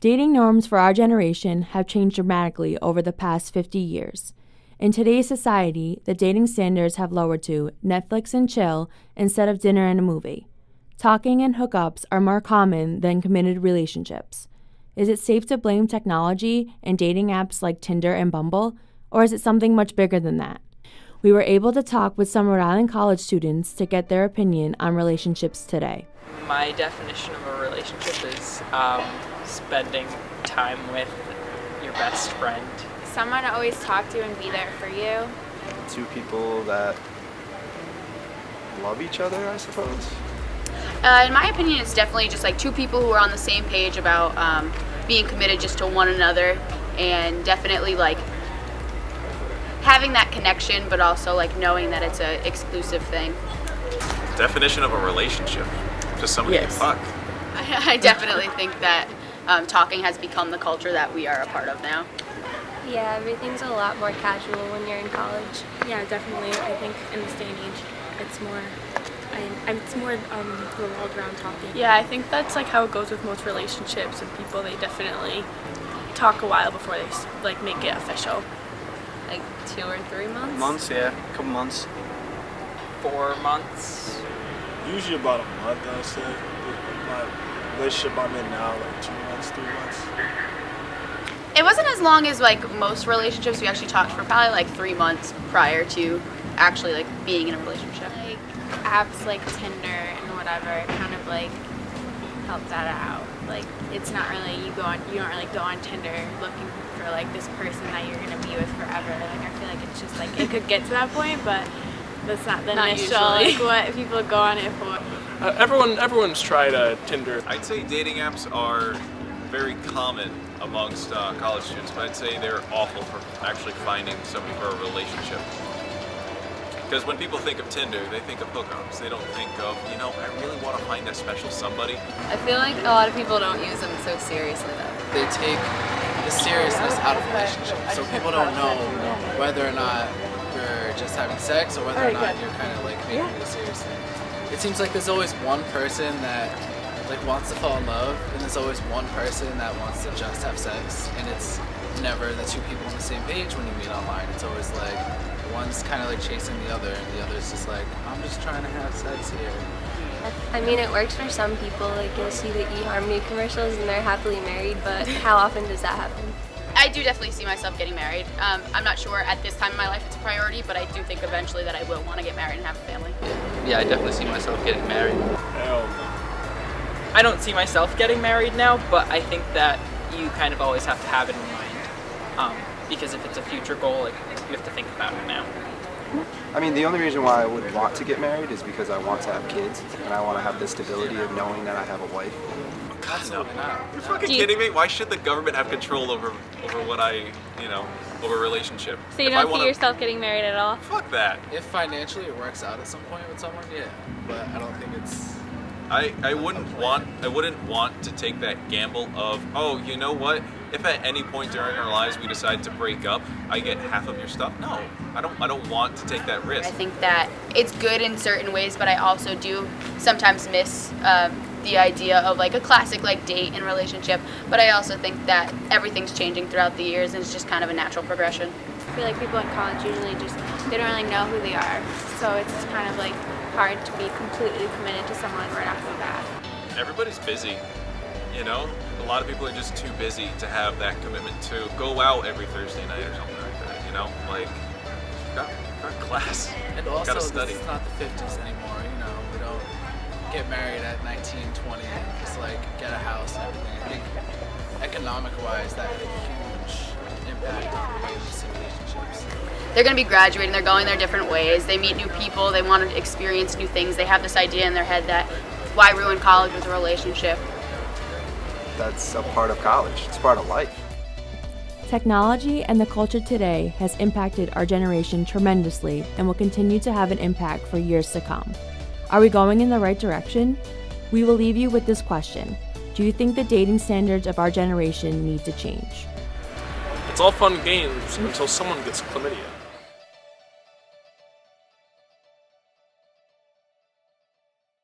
Dating norms for our generation have changed dramatically over the past 50 years. In today's society, the dating standards have lowered to Netflix and chill instead of dinner and a movie. Talking and hookups are more common than committed relationships. Is it safe to blame technology and dating apps like Tinder and Bumble, or is it something much bigger than that? We were able to talk with some Rhode Island college students to get their opinion on relationships today. My definition of a relationship is spending time with your best friend. Someone to always talk to and be there for you. Two people that love each other, I suppose. In my opinion, it's definitely just like two people who are on the same page about being committed just to one another, and definitely like having that connection, but also like knowing that it's an exclusive thing. Definition of a relationship, just somebody you fuck. I definitely think that talking has become the culture that we are a part of now. Yeah, everything's a lot more casual when you're in college. Yeah, definitely. I think in this day and age, it's more revolved around talking. Yeah, I think that's like how it goes with most relationships and people. They definitely talk a while before they like make it official. Like 2 or 3 months? Months, yeah. A couple months. 4 months. Usually about a month, I would say. My relationship I'm in now, like 2 months, 3 months. It wasn't as long as like most relationships. We actually talked for probably like 3 months prior to actually like being in a relationship. Like apps like Tinder and whatever kind of like help that out. Like it's not really you don't really go on Tinder looking for like this person that you're gonna be with forever. Like I feel like it's just like it could get to that point, but that's not the initial like what people go on it for. Everyone's tried Tinder. I'd say dating apps are very common amongst college students, but I'd say they're awful for actually finding somebody for a relationship. Because when people think of Tinder, they think of hookups. They don't think of, I really want to find that special somebody. I feel like a lot of people don't use them so seriously though. They take the seriousness out of relationships, so people don't know whether or not you're just having sex or whether or not you're kind of like taking it seriously. It seems like there's always one person that like wants to fall in love, and there's always one person that wants to just have sex, and it's never the two people on the same page when you meet online. It's always like one's kind of like chasing the other, and the other's just like, I'm just trying to have sex here. I mean, it works for some people. Like you'll see the eHarmony commercials and they're happily married, but how often does that happen? I do definitely see myself getting married. I'm not sure at this time in my life it's a priority, but I do think eventually that I will want to get married and have a family. Yeah, I definitely see myself getting married. Hell no. I don't see myself getting married now, but I think that you kind of always have to have it in mind. Because if it's a future goal, like, you have to think about it now. I mean, the only reason why I would want to get married is because I want to have kids, and I want to have the stability of knowing that I have a wife. God, no. You're fucking kidding me? Why should the government have control over what over a relationship? So you don't see yourself getting married at all? Fuck that. If financially it works out at some point with someone, yeah, but I don't think it's... I wouldn't want to take that gamble of, oh, you know what? If at any point during our lives we decide to break up, I get half of your stuff. No, I don't want to take that risk. I think that it's good in certain ways, but I also do sometimes miss the idea of like a classic like date and relationship. But I also think that everything's changing throughout the years, and it's just kind of a natural progression. I feel like people in college usually they don't really know who they are, so it's kind of like hard to be completely committed to someone right off the bat. Everybody's busy, A lot of people are just too busy to have that commitment to go out every Thursday night or something like that, Like, got class, and also, gotta study. This is not the 50s anymore, We don't get married at 19, 20 and just like get a house and everything. I think economic-wise, that had a huge impact on the way we see relationships. They're going to be graduating, they're going their different ways, they meet new people, they want to experience new things, they have this idea in their head that why ruin college with a relationship? That's a part of college. It's part of life. Technology and the culture today has impacted our generation tremendously and will continue to have an impact for years to come. Are we going in the right direction? We will leave you with this question. Do you think the dating standards of our generation need to change? It's all fun and games until someone gets chlamydia.